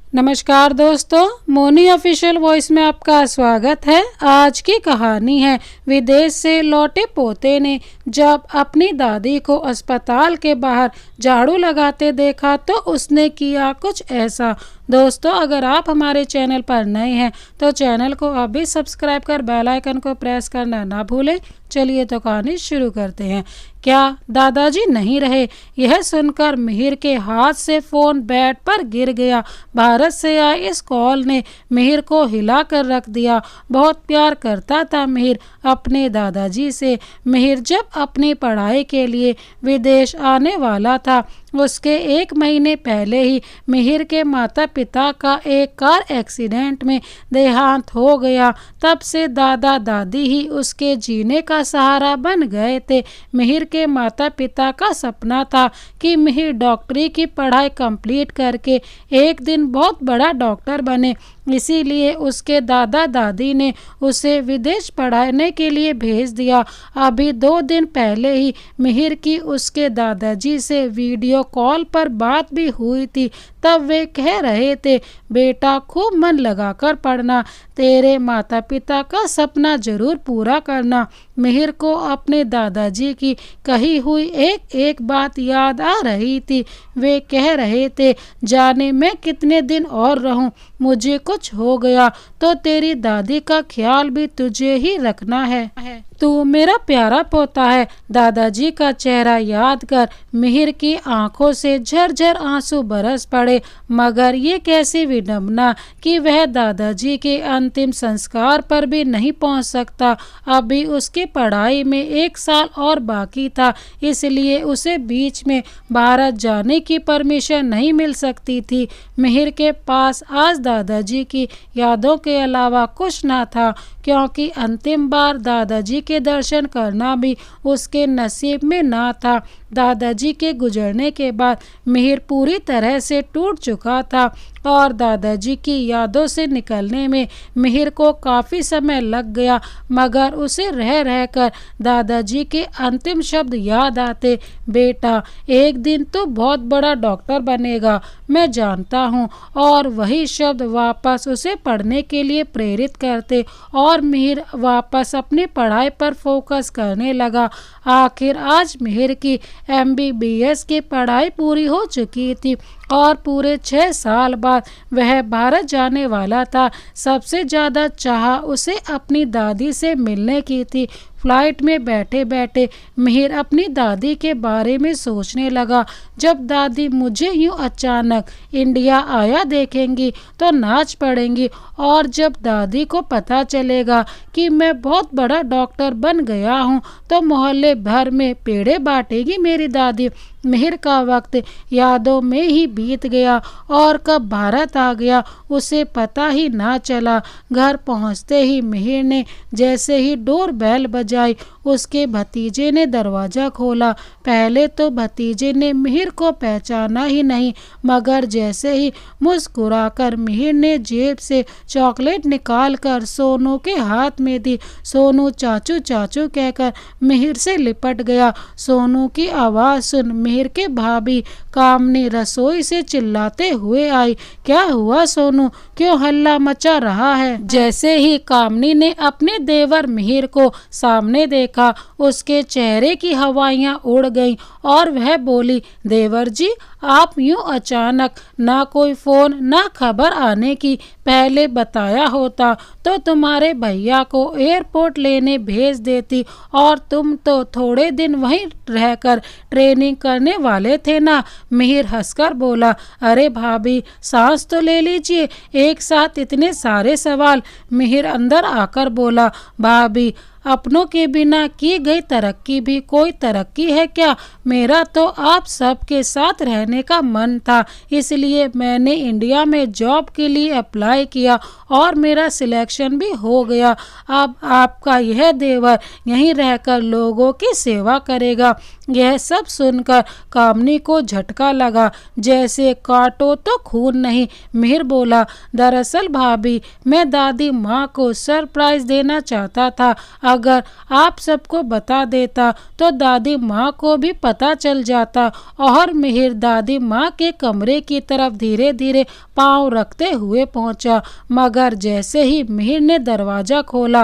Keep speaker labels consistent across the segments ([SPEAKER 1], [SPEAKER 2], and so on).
[SPEAKER 1] नमस्कार दोस्तों, Moni official voice में आपका स्वागत है। आज की कहानी है विदेश से लौटे पोते ने जब अपनी दादी को अस्पताल के बाहर झाड़ू लगाते देखा तो उसने किया कुछ ऐसा। दोस्तों, अगर आप हमारे चैनल पर नए हैं तो चैनल को अभी सब्सक्राइब कर बेल आइकन को प्रेस करना ना भूलें। चलिए तो कहानी शुरू करते हैं। क्या दादाजी नहीं रहे? यह सुनकर मिहिर के हाथ से फोन बेड पर गिर गया। भारत से आए इस कॉल ने मिहिर को हिला कर रख दिया। बहुत प्यार करता था मिहिर अपने दादाजी से। मिहिर जब अपनी पढ़ाई के लिए विदेश आने वाला था उसके 1 महीने पहले ही मिहिर के माता पिता का एक कार एक्सीडेंट में देहांत हो गया। तब से दादा दादी ही उसके जीने का सहारा बन गए थे। मिहिर के माता पिता का सपना था कि मिहिर डॉक्टरी की पढ़ाई कंप्लीट करके एक दिन बहुत बड़ा डॉक्टर बने। इसीलिए उसके दादा दादी ने उसे विदेश पढ़ाने के लिए भेज दिया। अभी 2 दिन पहले ही मिहिर की उसके दादाजी से वीडियो कॉल पर बात भी हुई थी। तब वे कह रहे थे, बेटा खूब मन लगाकर पढ़ना, तेरे माता पिता का सपना जरूर पूरा करना। मिहिर को अपने दादाजी की कही हुई एक एक बात याद आ रही थी। वे कह रहे थे, जाने मैं कितने दिन और रहूं, मुझे कुछ हो गया तो तेरी दादी का ख्याल भी तुझे ही रखना है। तू मेरा प्यारा पोता है। दादाजी का चेहरा याद कर मिहिर की आंखों से झरझर आंसू बरस पड़े। मगर ये कैसी विडंबना कि वह दादाजी के अंतिम संस्कार पर भी नहीं पहुंच सकता। अभी उसकी पढ़ाई में 1 साल और बाकी था, इसलिए उसे बीच में भारत जाने की परमिशन नहीं मिल सकती थी। मिहिर के पास आज दादाजी की यादों के अलावा कुछ ना था, क्योंकि अंतिम बार दादाजी के दर्शन करना भी उसके नसीब में ना था। दादाजी के गुजरने के बाद मिहिर पूरी तरह से टूट चुका था और दादाजी की यादों से निकलने में मिहिर को काफ़ी समय लग गया। मगर उसे रह रहकर दादाजी के अंतिम शब्द याद आते, बेटा एक दिन तो बहुत बड़ा डॉक्टर बनेगा, मैं जानता हूँ। और वही शब्द वापस उसे पढ़ने के लिए प्रेरित करते और मिहिर वापस अपनी पढ़ाई पर फोकस करने लगा। आखिर आज मिहिर की MBBS की पढ़ाई पूरी हो चुकी थी और पूरे 6 साल बाद वह भारत जाने वाला था। सबसे ज़्यादा चाह उसे अपनी दादी से मिलने की थी। फ्लाइट में बैठे बैठे मिहिर अपनी दादी के बारे में सोचने लगा। जब दादी मुझे यूं अचानक इंडिया आया देखेंगी तो नाच पड़ेंगी, और जब दादी को पता चलेगा कि मैं बहुत बड़ा डॉक्टर बन गया हूं तो मोहल्ले भर में पेड़े बांटेगी मेरी दादी। मिहिर का वक्त यादों में ही बीत गया और कब भारत आ गया उसे पता ही ना चला। घर पहुंचते ही मिहिर ने जैसे ही डोर बेल बजाई उसके भतीजे ने दरवाज़ा खोला। पहले तो भतीजे ने मिहिर को पहचाना ही नहीं, मगर जैसे ही मुस्कुराकर मिहिर ने जेब से चॉकलेट निकालकर सोनू के हाथ में दी, सोनू चाचू चाचू कहकर मिहिर से लिपट गया। सोनू की आवाज़ सुन मिहिर के भाभी कामनी रसोई से चिल्लाते हुए आई, क्या हुआ सोनू, क्यों हल्ला मचा रहा है? जैसे ही कामनी ने अपने देवर मिहिर को सामने देखा उसके चेहरे की हवाइयाँ उड़ गईं और वह बोली, देवर जी आप यूं अचानक, ना कोई फ़ोन ना खबर आने की, पहले बताया होता तो तुम्हारे भैया को एयरपोर्ट लेने भेज देती और तुम तो थोड़े दिन वहीं रहकर ट्रेनिंग करने वाले थे ना। मिहिर हंसकर बोला, अरे भाभी सांस तो ले लीजिए, एक साथ इतने सारे सवाल। मिहिर अंदर आकर बोला, भाभी अपनों के बिना की गई तरक्की भी कोई तरक्की है क्या? मेरा तो आप सबके साथ रहने का मन था, इसलिए मैंने इंडिया में जॉब के लिए अप्लाई किया और मेरा सिलेक्शन भी हो गया। अब आपका यह देवर यहीं रहकर लोगों की सेवा करेगा। यह सब सुनकर कामनी को झटका लगा, जैसे काटो तो खून नहीं। मिहिर बोला, दरअसल भाभी, मैं दादी माँ को सरप्राइज देना चाहता था। अगर आप सबको बता देता तो दादी माँ को भी पता चल जाता। और मिहिर दादी माँ के कमरे की तरफ धीरे धीरे पांव रखते हुए पहुंचा, मगर जैसे ही मिहिर ने दरवाजा खोला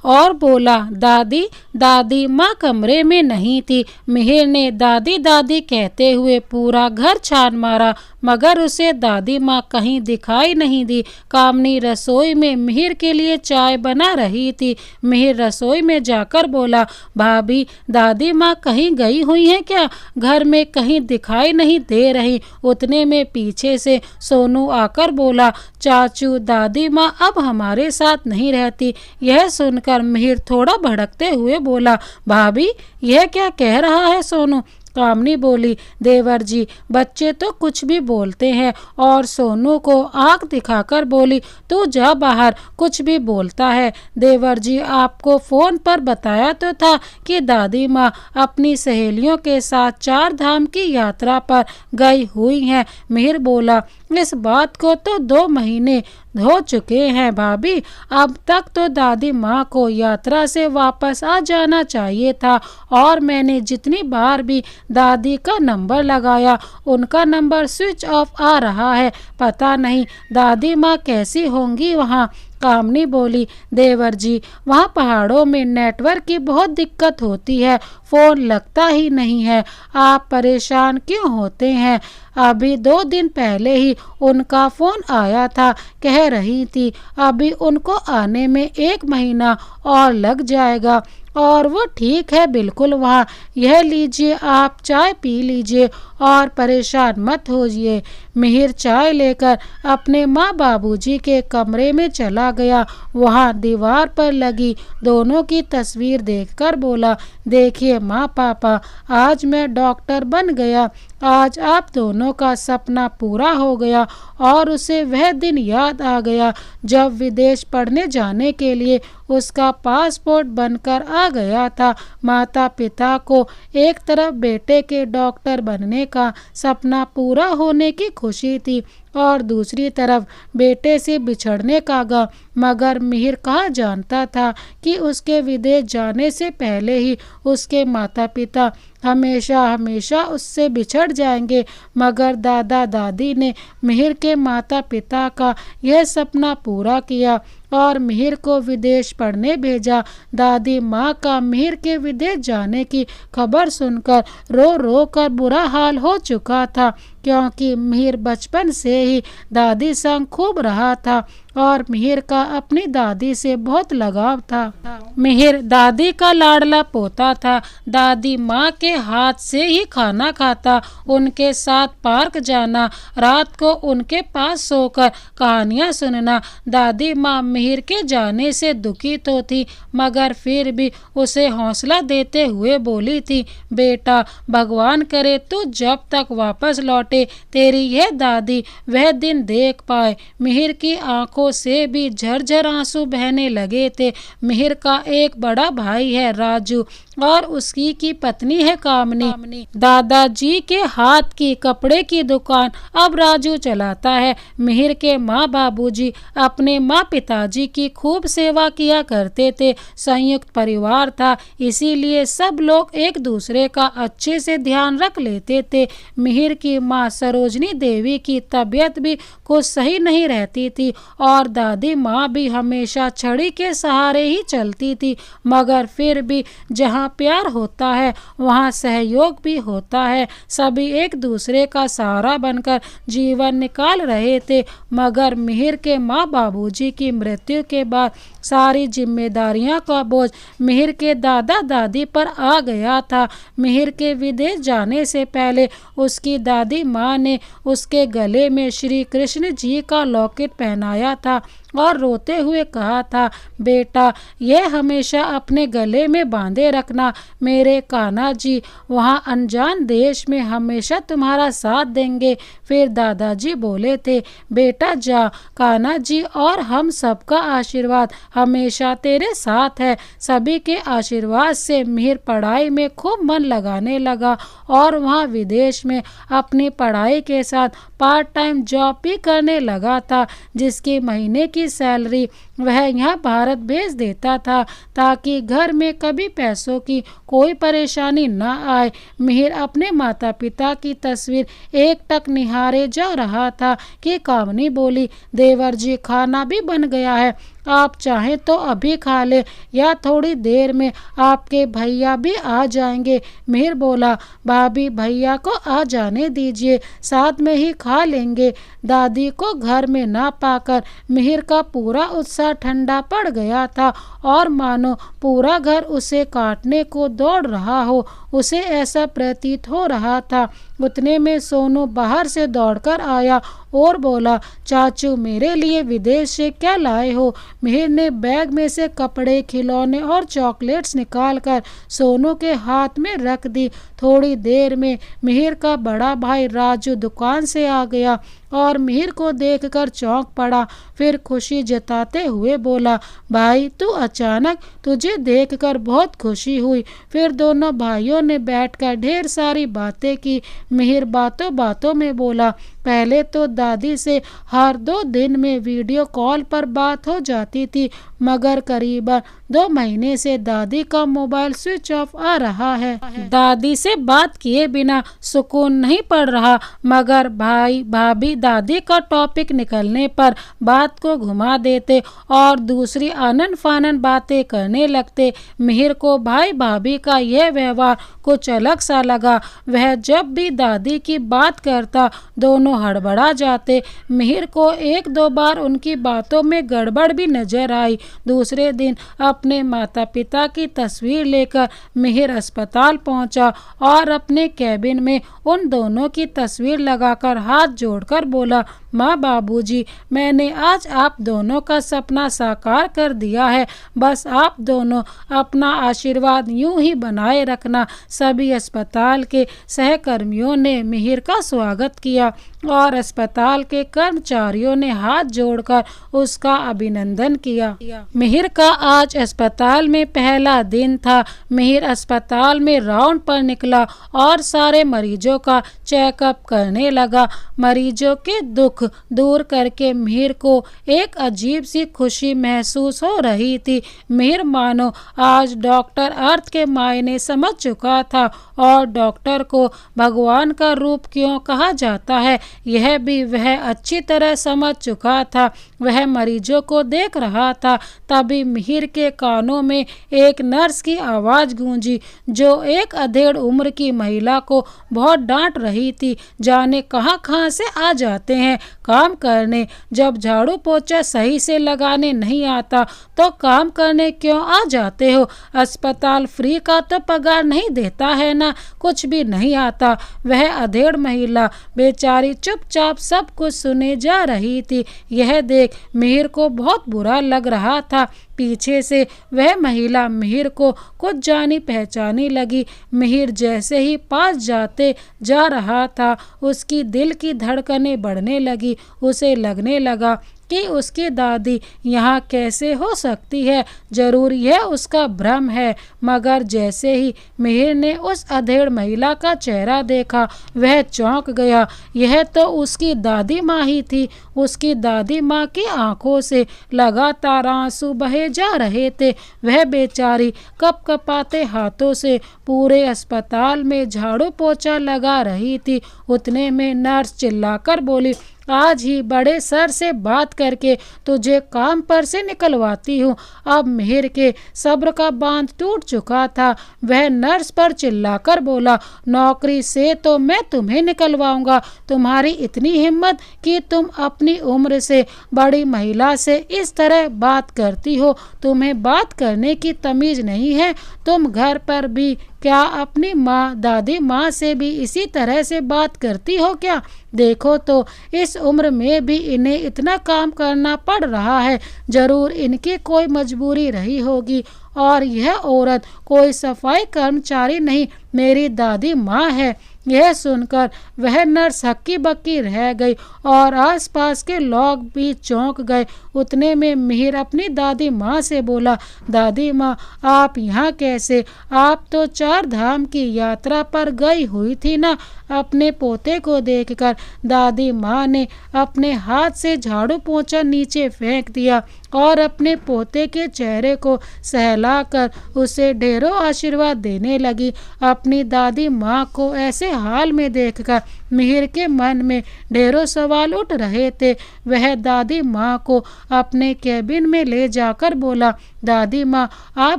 [SPEAKER 1] और बोला, दादी, दादी माँ कमरे में नहीं थी। मिहिर ने दादी दादी कहते हुए पूरा घर छान मारा, मगर उसे दादी माँ कहीं दिखाई नहीं दी। कामनी रसोई में मिहिर के लिए चाय बना रही थी। मिहिर रसोई में जाकर बोला, भाभी, दादी माँ कहीं गई हुई हैं क्या? घर में कहीं दिखाई नहीं दे रही। उतने में पीछे से सोनू आकर बोला, चाचू, दादी माँ अब हमारे साथ नहीं रहती। यह सुनकर मिहिर थोड़ा भड़कते हुए बोला, भाभी, यह क्या कह रहा है सोनू? कामनी बोली, देवर जी, बच्चे तो कुछ भी बोलते हैं। और सोनू को आंख दिखाकर बोली, तू जा बाहर, कुछ भी बोलता है। देवर जी, आपको फोन पर बताया तो था कि दादी माँ अपनी सहेलियों के साथ 4 धाम की यात्रा पर गई हुई हैं। मिहिर बोला, इस बात को तो 2 महीने हो चुके हैं भाभी। अब तक तो दादी माँ को यात्रा से वापस आ जाना चाहिए था। और मैंने जितनी बार भी दादी का नंबर लगाया, उनका नंबर स्विच ऑफ आ रहा है। पता नहीं दादी माँ कैसी होंगी वहाँ। कामनी बोली, देवर जी, वहाँ पहाड़ों में नेटवर्क की बहुत दिक्कत होती है, फ़ोन लगता ही नहीं है। आप परेशान क्यों होते हैं? अभी 2 दिन पहले ही उनका फ़ोन आया था, कह रही थी अभी उनको आने में 1 महीना और लग जाएगा। और वो ठीक है बिल्कुल वहाँ। यह लीजिए, आप चाय पी लीजिए और परेशान मत होइए। मिहिर चाय लेकर अपने माँ बाबूजी के कमरे में चला गया। वहाँ दीवार पर लगी दोनों की तस्वीर देखकर बोला, देखिए माँ पापा, आज मैं डॉक्टर बन गया। आज आप दोनों का सपना पूरा हो गया। और उसे वह दिन याद आ गया जब विदेश पढ़ने जाने के लिए उसका पासपोर्ट बनकर आ गया था। माता पिता को एक तरफ बेटे के डॉक्टर बनने का सपना पूरा होने की खुशी थी और दूसरी तरफ बेटे से बिछड़ने का गम। मगर मिहिर कहाँ जानता था कि उसके विदेश जाने से पहले ही उसके माता पिता हमेशा हमेशा उससे बिछड़ जाएंगे। मगर दादा दादी ने मिहिर के माता पिता का यह सपना पूरा किया और मिहिर को विदेश पढ़ने भेजा। दादी माँ का मिहिर के विदेश जाने की खबर सुनकर रो रो कर बुरा हाल हो चुका था, क्योंकि मिहिर बचपन से ही दादी संग खूब रहा था और मिहिर का अपनी दादी से बहुत लगाव था। मिहिर दादी का लाडला पोता था। दादी माँ के हाथ से ही खाना खाता, उनके साथ पार्क जाना, रात को उनके पास सोकर कहानियाँ सुनना। दादी माँ मिहिर के जाने से दुखी तो थी, मगर फिर भी उसे हौसला देते हुए बोली थी, बेटा, भगवान करे तू जब तक वापस लौटे तेरी यह दादी वह दिन देख पाए। मिहिर की आंखों से भी झरझर आंसू बहने लगे थे। मिहिर का एक बड़ा भाई है राजू और उसकी की पत्नी है कामनी। दादाजी के हाथ की कपड़े की दुकान अब राजू चलाता है। मिहिर के माँ बाबूजी अपने माँ पिताजी की खूब सेवा किया करते थे। संयुक्त परिवार था, इसीलिए सब लोग एक दूसरे का अच्छे से ध्यान रख लेते थे। मिहिर की माँ सरोजनी देवी की तबीयत भी कुछ सही नहीं रहती थी और दादी माँ भी हमेशा छड़ी के सहारे ही चलती थी। मगर फिर भी जहाँ प्यार होता है वहाँ सहयोग भी होता है। सभी एक दूसरे का सहारा बनकर जीवन निकाल रहे थे। मगर मिहिर के माँ बाबूजी की मृत्यु के बाद सारी जिम्मेदारियां का बोझ मिहिर के दादा दादी पर आ गया था। मिहिर के विदेश जाने से पहले उसकी दादी माँ ने उसके गले में श्री कृष्ण जी का लॉकेट पहनाया था और रोते हुए कहा था, बेटा यह हमेशा अपने गले में बांधे रखना मेरे कान्हा जी, वहाँ अनजान देश में हमेशा तुम्हारा साथ देंगे। फिर दादाजी बोले थे, बेटा जा, कान्हा जी और हम सबका आशीर्वाद हमेशा तेरे साथ है। सभी के आशीर्वाद से मिहिर पढ़ाई में खूब मन लगाने लगा और वहाँ विदेश में अपनी पढ़ाई के साथ पार्ट टाइम जॉब भी करने लगा था, जिसकी महीने की सैलरी वह यहाँ भारत भेज देता था ताकि घर में कभी पैसों की कोई परेशानी न आए। मिहिर अपने माता पिता की तस्वीर एकटक निहारे जा रहा था कि कामनी बोली, देवर जी खाना भी बन गया है, आप चाहें तो अभी खा ले या थोड़ी देर में आपके भैया भी आ जाएंगे। मिहिर बोला, भाभी भैया को आ जाने दीजिए, साथ में ही खा लेंगे। दादी को घर में ना पाकर मिहिर का पूरा उत्साह ठंडा पड़ गया था और मानो पूरा घर उसे काटने को दौड़ रहा हो, उसे ऐसा प्रतीत हो रहा था। उतने में सोनू बाहर से दौड़कर आया और बोला, चाचू मेरे लिए विदेश से क्या लाए हो? मिहिर ने बैग में से कपड़े, खिलौने और चॉकलेट्स निकालकर सोनू के हाथ में रख दी। थोड़ी देर में मिहिर का बड़ा भाई राजू दुकान से आ गया और मिहिर को देखकर चौंक पड़ा। फिर खुशी जताते हुए बोला, भाई तू अचानक, तुझे देखकर बहुत खुशी हुई। फिर दोनों भाइयों ने बैठकर ढेर सारी बातें की। मिहिर बातों बातों में बोला, पहले तो दादी से हर 2 दिन में वीडियो कॉल पर बात हो जाती थी, मगर करीबन 2 महीने से दादी का मोबाइल स्विच ऑफ आ रहा है। दादी से बात किए बिना सुकून नहीं पड़ रहा, मगर भाई भाभी दादी का टॉपिक निकलने पर बात को घुमा देते और दूसरी आनन फानन बातें करने लगते। मिहिर को भाई भाभी का यह व्यवहार कुछ अलग सा लगा। वह जब भी दादी की बात करता दोनों हड़बड़ा जाते। मिहिर को 1-2 बार उनकी बातों में गड़बड़ भी नजर आई। दूसरे दिन अपने माता पिता की तस्वीर लेकर मिहिर अस्पताल पहुंचा और अपने कैबिन में उन दोनों की तस्वीर लगाकर हाथ जोड़कर बोला, माँ बाबूजी, मैंने आज आप दोनों का सपना साकार कर दिया है। बस आप दोनों अपना आशीर्वाद यूं ही बनाए रखना। सभी अस्पताल के सहकर्मियों ने मिहिर का स्वागत किया और अस्पताल के कर्मचारियों ने हाथ जोड़कर उसका अभिनंदन किया। मिहिर का आज अस्पताल में पहला दिन था। मिहिर अस्पताल में राउंड पर निकला और सारे मरीजों का चेकअप करने लगा। मरीजों के दुख दूर करके मिहिर को एक अजीब सी खुशी महसूस हो रही थी। मिहिर मानो आज डॉक्टर अर्थ के मायने समझ चुका था और डॉक्टर को भगवान का रूप क्यों कहा जाता है यह भी वह अच्छी तरह समझ चुका था। वह मरीजों को देख रहा था, तभी मिहिर के कानों में एक नर्स की आवाज़ गूंजी जो एक अधेड़ उम्र की महिला को बहुत डांट रही थी। जाने कहाँ से आ जाते हैं काम करने, जब झाड़ू पोछा सही से लगाने नहीं आता तो काम करने क्यों आ जाते हो? अस्पताल फ्री का तो पगार नहीं देता है ना, कुछ भी नहीं आता। वह अधेड़ महिला बेचारी चुपचाप सब कुछ सुने जा रही थी। यह देख मिहिर को बहुत बुरा लग रहा था। पीछे से वह महिला मिहिर को कुछ जानी पहचानी लगी। मिहिर जैसे ही पास जाते जा रहा था उसकी दिल की धड़कनें बढ़ने लगी। उसे लगने लगा कि उसकी दादी यहाँ कैसे हो सकती है, जरूर यह उसका भ्रम है। मगर जैसे ही मिहिर ने उस अधेड़ महिला का चेहरा देखा वह चौंक गया। यह तो उसकी दादी माँ ही थी। उसकी दादी माँ की आंखों से लगातार आंसू बहे जा रहे थे। वह बेचारी कपकपाते हाथों से पूरे अस्पताल में झाड़ू पोछा लगा रही थी। उतने में नर्स चिल्लाकर बोली, आज ही बड़े सर से बात करके तुझे काम पर से निकलवाती हूँ। अब मिहिर के सब्र का बांध टूट चुका था। वह नर्स पर चिल्लाकर बोला, नौकरी से तो मैं तुम्हें निकलवाऊंगा। तुम्हारी इतनी हिम्मत कि तुम अपनी उम्र से बड़ी महिला से इस तरह बात करती हो। तुम्हें बात करने की तमीज नहीं है। तुम घर पर भी क्या अपनी माँ दादी माँ से भी इसी तरह से बात करती हो क्या? देखो तो इस उम्र में भी इन्हें इतना काम करना पड़ रहा है। जरूर इनकी कोई मजबूरी रही होगी। और यह औरत कोई सफाई कर्मचारी नहीं, मेरी दादी माँ है। यह सुनकर वह नर्स हक्की बक्की रह गई और आसपास के लोग भी चौंक गए। उतने में मिहिर अपनी दादी माँ से बोला, दादी माँ, आप यहाँ कैसे? आप तो 4 धाम की यात्रा पर गई हुई थी ना? अपने पोते को देखकर दादी माँ ने अपने हाथ से झाड़ू पोंछा नीचे फेंक दिया और अपने पोते के चेहरे को सहलाकर उसे ढेरों आशीर्वाद देने लगी। अपनी दादी माँ को ऐसे हाल में देखकर मिहिर के मन में ढेरों सवाल उठ रहे थे। वह दादी माँ को अपने केबिन में ले जाकर बोला, दादी माँ, आप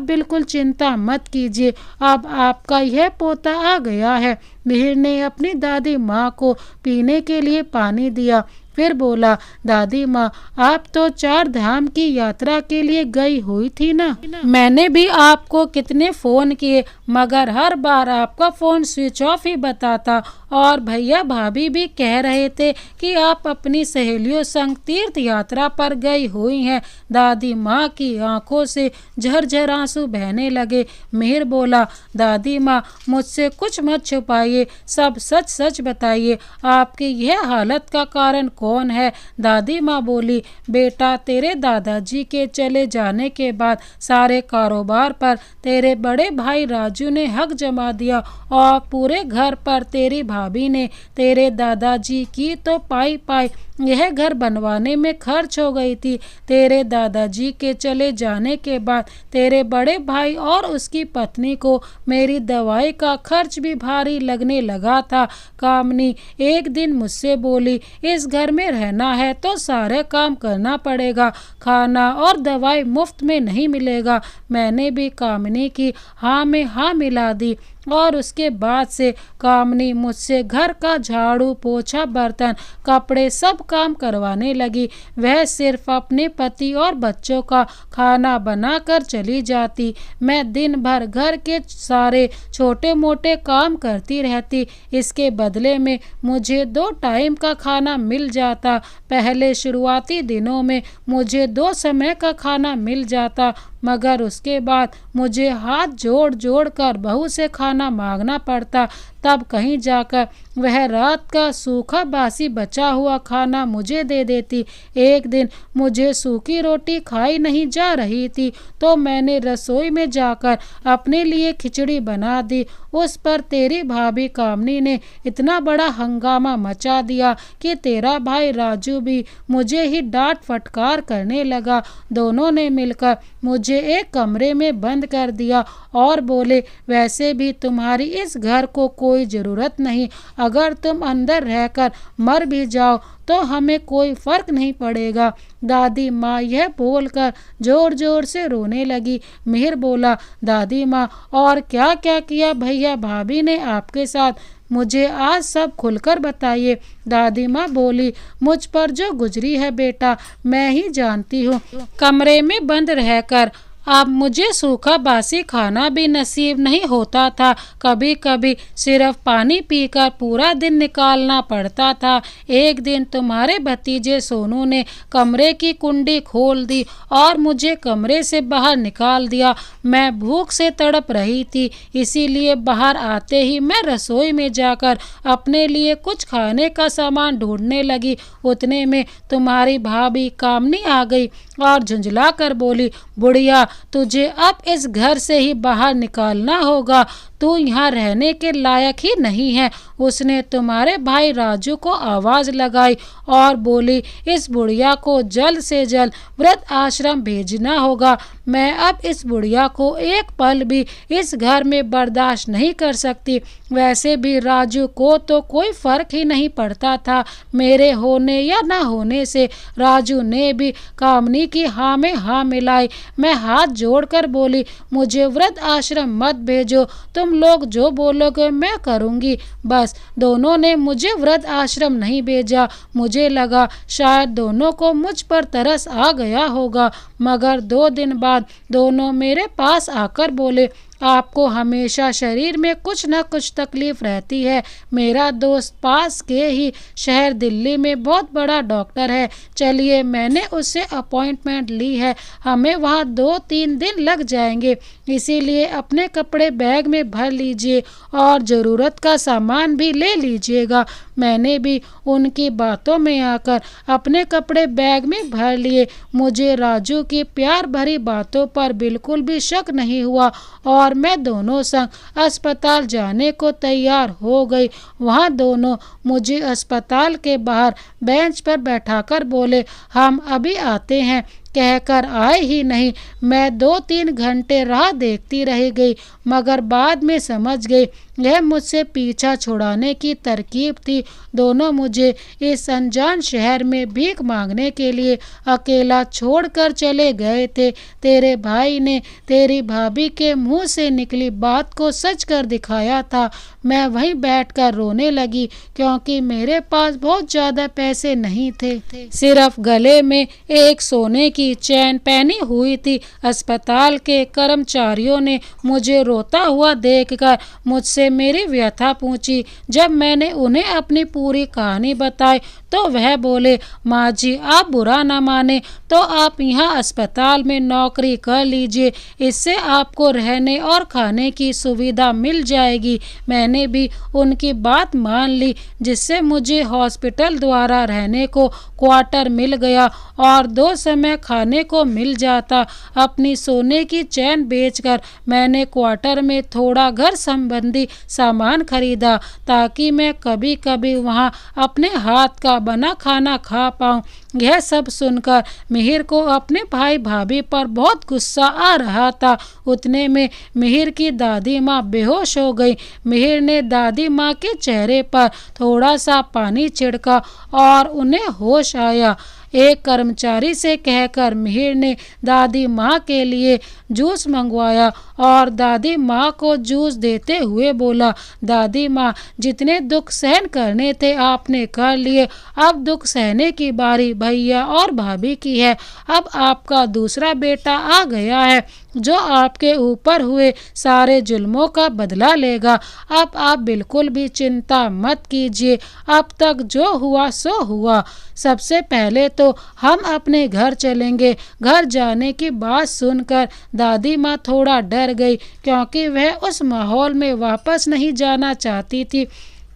[SPEAKER 1] बिल्कुल चिंता मत कीजिए, अब आपका यह पोता आ गया है। मिहिर ने अपनी दादी माँ को पीने के लिए पानी दिया, फिर बोला, दादी माँ, आप तो 4 धाम की यात्रा के लिए गई हुई थी ना? मैंने भी आपको कितने फ़ोन किए, मगर हर बार आपका फ़ोन स्विच ऑफ ही बताता। और भैया भाभी भी कह रहे थे कि आप अपनी सहेलियों संग तीर्थ यात्रा पर गई हुई हैं। दादी माँ की आंखों से झरझर आंसू बहने लगे। मिहिर बोला, दादी माँ, मुझसे कुछ मत छुपाइए, सब सच सच बताइए, आपकी यह हालत का कारण कौन है? दादी माँ बोली, बेटा, तेरे दादाजी के चले जाने के बाद सारे कारोबार पर तेरे बड़े भाई राजू ने हक जमा दिया और पूरे घर पर तेरी भाभी ने तेरे दादाजी की तो पाई पाई यह घर बनवाने में खर्च हो गई थी। तेरे दादाजी के चले जाने के बाद तेरे बड़े भाई और उसकी पत्नी को मेरी दवाई का खर्च भी भारी लगने लगा था। कामनी एक दिन मुझसे बोली, इस घर में रहना है तो सारे काम करना पड़ेगा, खाना और दवाई मुफ्त में नहीं मिलेगा। मैंने भी कामनी की हाँ में हाँ मिला दी और उसके बाद से कामनी मुझसे घर का झाड़ू पोछा बर्तन कपड़े सब काम करवाने लगी। वह सिर्फ अपने पति और बच्चों का खाना बनाकर चली जाती। मैं दिन भर घर के सारे छोटे मोटे काम करती रहती। इसके बदले में मुझे 2 टाइम का खाना मिल जाता। पहले शुरुआती दिनों में मुझे 2 समय का खाना मिल जाता, मगर उसके बाद मुझे हाथ जोड़ जोड़ कर बहू से खाना मांगना पड़ता। तब कहीं जाकर वह रात का सूखा बासी बचा हुआ खाना मुझे दे देती। एक दिन मुझे सूखी रोटी खाई नहीं जा रही थी तो मैंने रसोई में जाकर अपने लिए खिचड़ी बना दी। उस पर तेरी भाभी कामनी ने इतना बड़ा हंगामा मचा दिया कि तेरा भाई राजू भी मुझे ही डांट फटकार करने लगा। दोनों ने मिलकर मुझे एक कमरे में बंद कर दिया और बोले, वैसे भी तुम्हारी इस घर को कोई ज़रूरत नहीं, अगर तुम अंदर रहकर मर भी जाओ तो हमें कोई फर्क नहीं पड़ेगा। दादी माँ यह बोलकर जोर जोर से रोने लगी। मिहिर बोला, दादी माँ, और क्या क्या किया भैया भाभी ने आपके साथ? मुझे आज सब खुलकर बताइए। दादी माँ बोली, मुझ पर जो गुजरी है बेटा मैं ही जानती हूँ। कमरे में बंद रहकर अब मुझे सूखा बासी खाना भी नसीब नहीं होता था। कभी कभी सिर्फ पानी पीकर पूरा दिन निकालना पड़ता था। एक दिन तुम्हारे भतीजे सोनू ने कमरे की कुंडी खोल दी और मुझे कमरे से बाहर निकाल दिया। मैं भूख से तड़प रही थी, इसीलिए बाहर आते ही मैं रसोई में जाकर अपने लिए कुछ खाने का सामान ढूंढने लगी। उतने में तुम्हारी भाभी कामनी आ गई और झुंझला कर बोली, बुढ़िया, तुझे अब इस घर से ही बाहर निकालना होगा, तू यहाँ रहने के लायक ही नहीं है। उसने तुम्हारे भाई राजू को आवाज़ लगाई और बोली, इस बुढ़िया को जल्द से जल्द वृद्ध आश्रम भेजना होगा। मैं अब इस बुढ़िया को एक पल भी इस घर में बर्दाश्त नहीं कर सकती। वैसे भी राजू को तो कोई फर्क ही नहीं पड़ता था, मेरे होने या ना होने से। राजू ने भी कामनी की हाँ में हाँ मिलाई। मैं हाथ जोड़कर बोली, मुझे वृद्ध आश्रम मत भेजो, तुम लोग जो बोलोगे मैं करूँगी। बस दोनों ने मुझे वृद्ध आश्रम नहीं भेजा। मुझे लगा शायद दोनों को मुझ पर तरस आ गया होगा, मगर 2 दिन बाद दोनों मेरे पास आकर बोले, आपको हमेशा शरीर में कुछ न कुछ तकलीफ रहती है। मेरा दोस्त पास के ही शहर दिल्ली में बहुत बड़ा डॉक्टर है। चलिए, मैंने उससे अपॉइंटमेंट ली है। हमें वहाँ 2-3 दिन लग जाएंगे, इसीलिए अपने कपड़े बैग में भर लीजिए और ज़रूरत का सामान भी ले लीजिएगा। मैंने भी उनकी बातों में आकर अपने कपड़े बैग में भर लिए। मुझे राजू की प्यार भरी बातों पर बिल्कुल भी शक नहीं हुआ और मैं दोनों संग अस्पताल जाने को तैयार हो गई। वहाँ दोनों मुझे अस्पताल के बाहर बेंच पर बैठाकर बोले, हम अभी आते हैं। कहकर आए ही नहीं। मैं 2-3 घंटे राह देखती रह गई, मगर बाद में समझ गई यह मुझसे पीछा छुड़ाने की तरकीब थी। दोनों मुझे इस अनजान शहर में भीख मांगने के लिए अकेला छोड़कर चले गए थे। तेरे भाई ने तेरी भाभी के मुंह से निकली बात को सच कर दिखाया था। मैं वहीं बैठकर रोने लगी क्योंकि मेरे पास बहुत ज़्यादा पैसे नहीं थे। सिर्फ गले में एक सोने की चैन पहनी हुई थी। अस्पताल के कर्मचारियों ने मुझे रोता हुआ देखकर मुझसे मेरी व्यथा पूछी। जब मैंने उन्हें अपनी पूरी कहानी बताई तो वह बोले, माँ जी, आप बुरा ना माने तो आप यहाँ अस्पताल में नौकरी कर लीजिए, इससे आपको रहने और खाने की सुविधा मिल जाएगी। मैंने भी उनकी बात मान ली, जिससे मुझे हॉस्पिटल द्वारा रहने को क्वार्टर मिल गया और 2 समय खाने को मिल जाता। अपनी सोने की चैन बेचकर मैंने क्वार्टर में थोड़ा घर संबंधी सामान खरीदा ताकि मैं कभी कभी वहाँ अपने हाथ का बना खाना खा पाऊँ। यह सब सुनकर मिहिर को अपने भाई भाभी पर बहुत गुस्सा आ रहा था। उतने में मिहिर की दादी माँ बेहोश हो गई। मिहिर ने दादी माँ के चेहरे पर थोड़ा सा पानी छिड़का और उन्हें होश आया। एक कर्मचारी से कहकर मिहिर ने दादी माँ के लिए जूस मंगवाया और दादी माँ को जूस देते हुए बोला, दादी माँ, जितने दुख सहन करने थे आपने कर लिए, अब दुख सहने की बारी भैया और भाभी की है। अब आपका दूसरा बेटा आ गया है जो आपके ऊपर हुए सारे जुल्मों का बदला लेगा। अब आप बिल्कुल भी चिंता मत कीजिए, अब तक जो हुआ सो हुआ। सबसे पहले तो हम अपने घर चलेंगे। घर जाने की बात सुनकर दादी माँ थोड़ा डर गई क्योंकि वह उस माहौल में वापस नहीं जाना चाहती थी।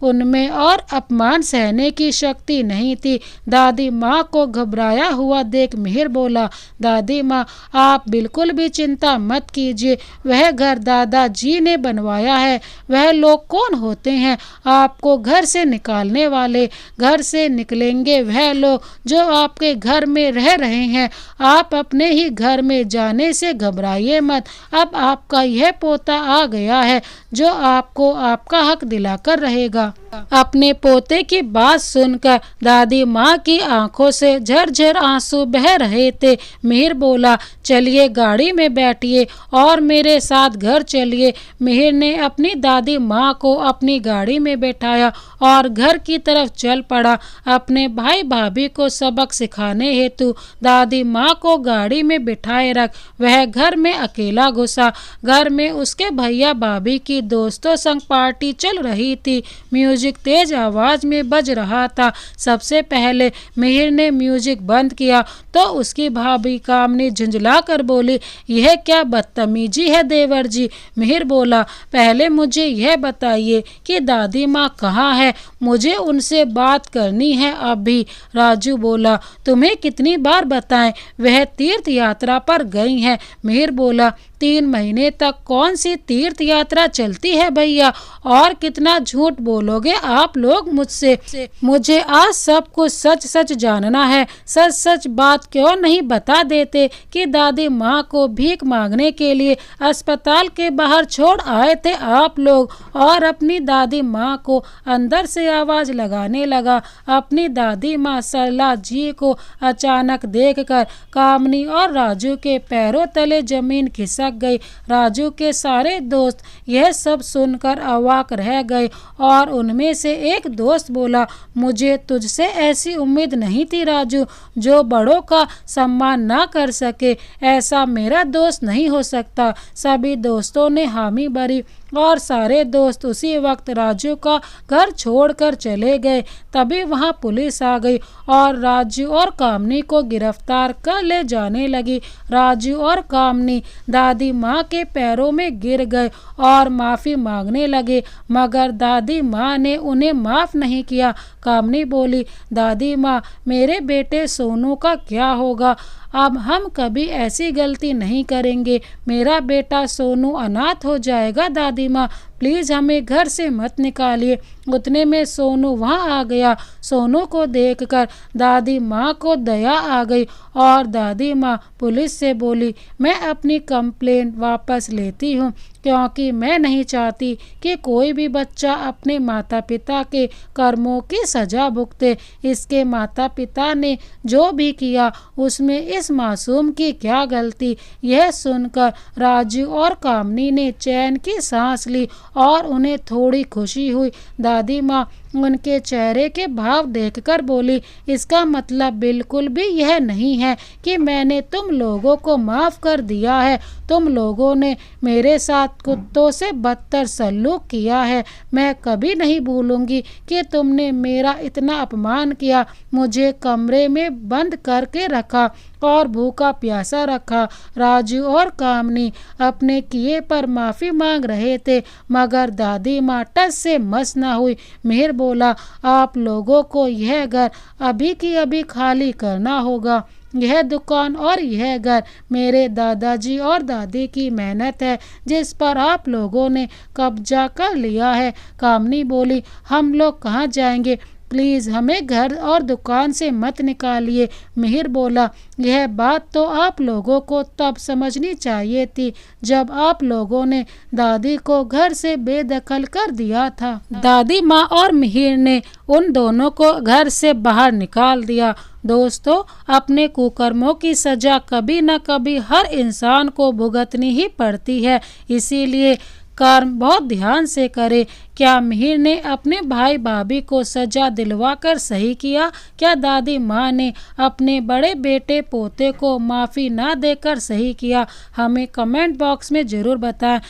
[SPEAKER 1] उनमें और अपमान सहने की शक्ति नहीं थी। दादी माँ को घबराया हुआ देख मिहिर बोला, दादी माँ, आप बिल्कुल भी चिंता मत कीजिए, वह घर दादाजी ने बनवाया है। वह लोग कौन होते हैं आपको घर से निकालने वाले? घर से निकलेंगे वह लोग जो आपके घर में रह रहे हैं। आप अपने ही घर में जाने से घबराइए मत। अब आपका यह पोता आ गया है जो आपको आपका हक दिलाकर रहेगा। अपने पोते की बात सुनकर दादी माँ की आंखों से झरझर आंसू बह रहे थे। मिहिर बोला, चलिए गाड़ी में बैठिए और मेरे साथ घर चलिए। मिहिर ने अपनी दादी माँ को अपनी गाड़ी में बैठाया और घर की तरफ चल पड़ा। अपने भाई भाभी को सबक सिखाने हेतु दादी माँ को गाड़ी में बिठाए रख वह घर में अकेला घुसा। घर में उसके भैया भाभी की दोस्तों संग पार्टी चल रही थी। म्यूजिक तेज आवाज में बज रहा था। सबसे पहले मिहिर ने म्यूजिक बंद किया तो उसकी भाभी कामनी झुंझला कर बोली, यह क्या बदतमीजी है देवर जी। मिहिर बोला, पहले मुझे यह बताइए कि दादी माँ कहाँ है, मुझे उनसे बात करनी है अभी। राजू बोला, तुम्हें कितनी बार बताएं, वह तीर्थ यात्रा पर गई हैं। मिहिर बोला, 3 महीने तक कौन सी तीर्थ यात्रा चलती है भैया, और कितना झूठ बोलोगे आप लोग मुझसे। मुझे आज सब कुछ सच सच जानना है। सच सच बात क्यों नहीं बता देते कि दादी माँ को भीख मांगने के लिए अस्पताल के बाहर छोड़ आए थे आप लोग। और अपनी दादी माँ को अंदर से आवाज लगाने लगा। अपनी दादी माँ सरला जी को अचानक देखकर कामनी और राजू के पैरों तले जमीन खिसक खिसक गई। राजू के सारे दोस्त यह सब सुनकर अवाक रह गए और उनमें से एक दोस्त बोला, मुझे तुझसे ऐसी उम्मीद नहीं थी राजू, जो बड़ों का सम्मान ना कर सके। ऐसा मेरा दोस्त नहीं हो सकता। सभी दोस्तों ने हामी भरी और सारे दोस्त उसी वक्त राजू का घर छोड़कर चले गए। तभी वहां पुलिस आ गई और राजू और कामनी को गिरफ्तार कर ले जाने लगी। राजू और कामनी दादी माँ के पैरों में गिर गए और माफ़ी मांगने लगे, मगर दादी माँ ने उन्हें माफ़ नहीं किया। कामनी बोली, दादी माँ, मेरे बेटे सोनू का क्या होगा? अब हम कभी ऐसी गलती नहीं करेंगे। मेरा बेटा सोनू अनाथ हो जाएगा। दादी माँ, प्लीज़ हमें घर से मत निकालिए। उतने में सोनू वहाँ आ गया। सोनू को देखकर दादी माँ को दया आ गई और दादी माँ पुलिस से बोली, मैं अपनी कंप्लेंट वापस लेती हूँ, क्योंकि मैं नहीं चाहती कि कोई भी बच्चा अपने माता पिता के कर्मों की सज़ा भुगते। इसके माता पिता ने जो भी किया उसमें इस मासूम की क्या गलती? यह सुनकर राजू और कामनी ने चैन की सांस ली और उन्हें थोड़ी खुशी हुई। दादी माँ उनके चेहरे के भाव देखकर बोली, इसका मतलब बिल्कुल भी यह नहीं है कि मैंने तुम लोगों को माफ़ कर दिया है। तुम लोगों ने मेरे साथ कुत्तों से बदतर सलूक किया है। मैं कभी नहीं भूलूंगी कि तुमने मेरा इतना अपमान किया, मुझे कमरे में बंद करके रखा और भूखा प्यासा रखा। राजू और कामनी अपने किए पर माफ़ी मांग रहे थे, मगर दादी माँ टस से मस न हुई। मिहिर बोला, आप लोगों को यह घर अभी की अभी खाली करना होगा। यह दुकान और यह घर मेरे दादाजी और दादी की मेहनत है, जिस पर आप लोगों ने कब्जा कर लिया है। कामनी बोली, हम लोग कहाँ जाएंगे? प्लीज़ हमें घर और दुकान से मत निकालिए। मिहिर बोला, यह बात तो आप लोगों को तब समझनी चाहिए थी जब आप लोगों ने दादी को घर से बेदखल कर दिया था। दादी माँ और मिहिर ने उन दोनों को घर से बाहर निकाल दिया। दोस्तों, अपने कुकर्मों की सज़ा कभी न कभी हर इंसान को भुगतनी ही पड़ती है, इसीलिए कर्म बहुत ध्यान से करे। क्या मिहिर ने अपने भाई भाभी को सजा दिलवाकर सही किया? क्या दादी माँ ने अपने बड़े बेटे पोते को माफ़ी ना देकर सही किया? हमें कमेंट बॉक्स में ज़रूर बताएं।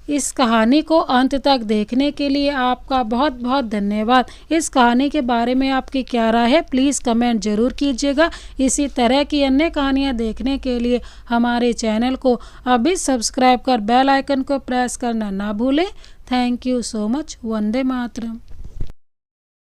[SPEAKER 1] इस कहानी को अंत तक देखने के लिए आपका बहुत बहुत धन्यवाद। इस कहानी के बारे में आपकी क्या राय है, प्लीज़ कमेंट ज़रूर कीजिएगा। इसी तरह की अन्य कहानियाँ देखने के लिए हमारे चैनल को अभी सब्सक्राइब कर बेल आइकन को प्रेस करना ना भूलें। Thank you so much. Vande Mataram.